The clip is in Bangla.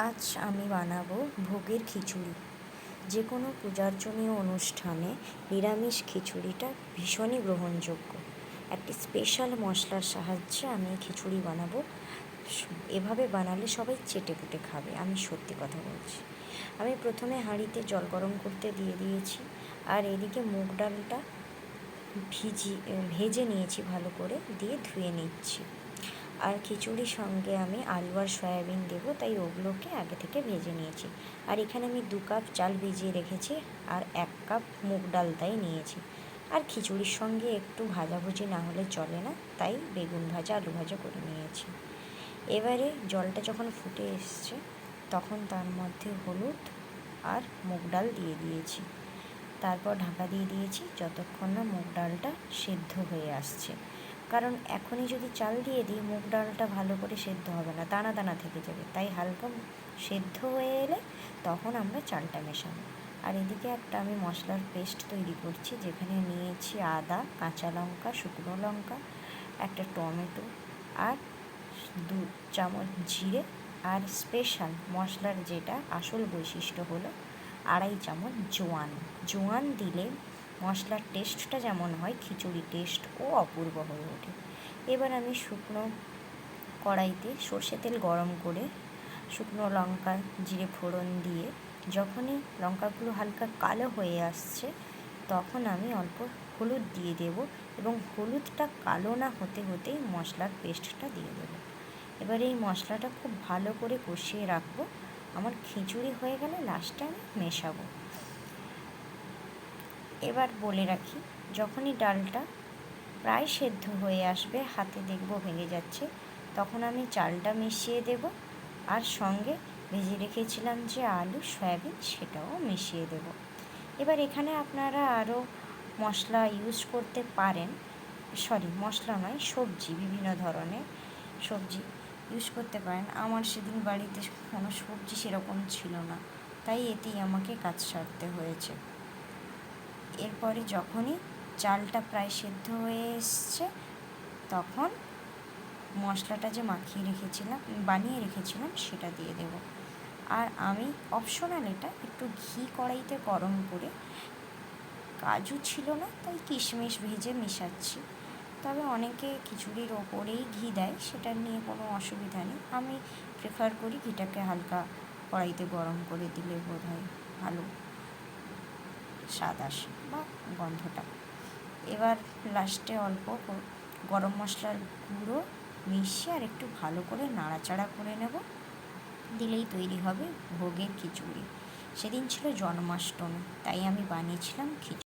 আজ আমি বানাবো ভোগের খিচুড়ি। যে কোনো পূজার্চনীয় অনুষ্ঠানে নিরামিষ খিচুড়িটা ভীষণই গ্রহণযোগ্য। একটি স্পেশাল মশলার সাহায্যে আমি খিচুড়ি বানাবো। এভাবে বানালে সবাই চেটেপুটে খাবে, আমি সত্যি কথা বলছি। আমি প্রথমে হাঁড়িতে জল গরম করতে দিয়ে দিয়েছি, আর এদিকে মুগ ডালটা ভেজে নিয়েছি ভালো করে, দিয়ে ধুয়ে নিচ্ছি। আর খিচুড়ির সঙ্গে আমি আলু আর সয়াবিন দেবো, তাই ওগুলোকে আগে থেকে ভেজে নিয়েছি। আর এখানে আমি 2 কাপ চাল ভিজিয়ে রেখেছি, আর 1 কাপ মুগ ডাল তাই নিয়েছি। আর খিচুড়ির সঙ্গে একটু ভাজাভুজি না হলে চলে না, তাই বেগুন ভাজা আলু ভাজা করে নিয়েছি। এবারে জলটা যখন ফুটে এসছে, তখন তার মধ্যে হলুদ আর মুগ ডাল দিয়ে দিয়েছি। তারপর ঢাকা দিয়ে দিয়েছি যতক্ষণ না মুগ ডালটা সেদ্ধ হয়ে আসছে। কারণ এখনই যদি চাল দিয়ে দিই, মুগ ডালটা ভালো করে সেদ্ধ হবে না, দানা দানা থেকে যাবে। তাই হালকা সেদ্ধ হয়ে এলে তখন আমরা চালটা মেশাবো। আর এদিকে একটা আমি মশলার পেস্ট তৈরি করছি, যেখানে নিয়েছি আদা, কাঁচা লঙ্কা, শুকনো লঙ্কা, একটা টমেটো, আর 2 চামচ জিরে, আর স্পেশাল মশলার যেটা আসল বৈশিষ্ট্য হলো 2.5 চামচ জোয়ান। জোয়ান দিলে মশলার টেস্টটা যেমন হয়, খিচুড়ি টেস্টও অপূর্ব হয়ে ওঠে। এবার আমি শুকনো কড়াইতে সর্ষে তেল গরম করে শুকনো লঙ্কা জিরে ফোড়ন দিয়ে যখনই লঙ্কাগুলো হালকা কালো হয়ে আসছে, তখন আমি অল্প হলুদ দিয়ে দেব, এবং হলুদটা কালো না হতে হতেই মশলার পেস্টটা দিয়ে দেবো। এবার এই মশলাটা খুব ভালো করে কষিয়ে রাখবো। আমার খিচুড়ি হয়ে গেলে লাস্টে আমি মেশাবো। এবার বলে রাখি, যখনই ডালটা প্রায় সেদ্ধ হয়ে আসবে, হাতে দেখবো ভেঙে যাচ্ছে, তখন আমি চালটা মিশিয়ে দেব, আর সঙ্গে ভেজে রেখেছিলাম যে আলু সয়াবিন, সেটাও মিশিয়ে দেব। এবার এখানে আপনারা আরও মশলা ইউজ করতে পারেন, মশলা নয়, সবজি, বিভিন্ন ধরনের সবজি ইউজ করতে পারেন। আমার সেদিন বাড়িতে কোনো সবজি সেরকম ছিল না, তাই এতেই আমাকে কাজ সারতে হয়েছে। এরপরে যখনই চালটা প্রায় সেদ্ধ হয়ে এসছে, তখন মশলাটা যে বানিয়ে রেখেছিলাম সেটা দিয়ে দেব। আর আমি অপশনাল, এটা একটু ঘি কড়াইতে গরম করে, কাজু ছিল না তাই কিশমিশ ভেজে মেশাচ্ছি। তবে অনেকে খিচুড়ির ওপরেই ঘি দেয়, সেটা নিয়ে কোনো অসুবিধা নেই। আমি প্রেফার করি ঘিটাকে হালকা কড়াইতে গরম করে দিলে বোধহয় ভালো স্বাদ আসে বা গন্ধটা। এবার লাস্টে অল্প গরম মশলার গুঁড়ো মিশিয়ে আর একটু ভালো করে নাড়াচাড়া করে নেব, দিলেই তৈরি হবে ভোগের খিচুড়ি। সেদিন ছিল জন্মাষ্টমী, তাই আমি বানিয়েছিলাম খিচুড়ি।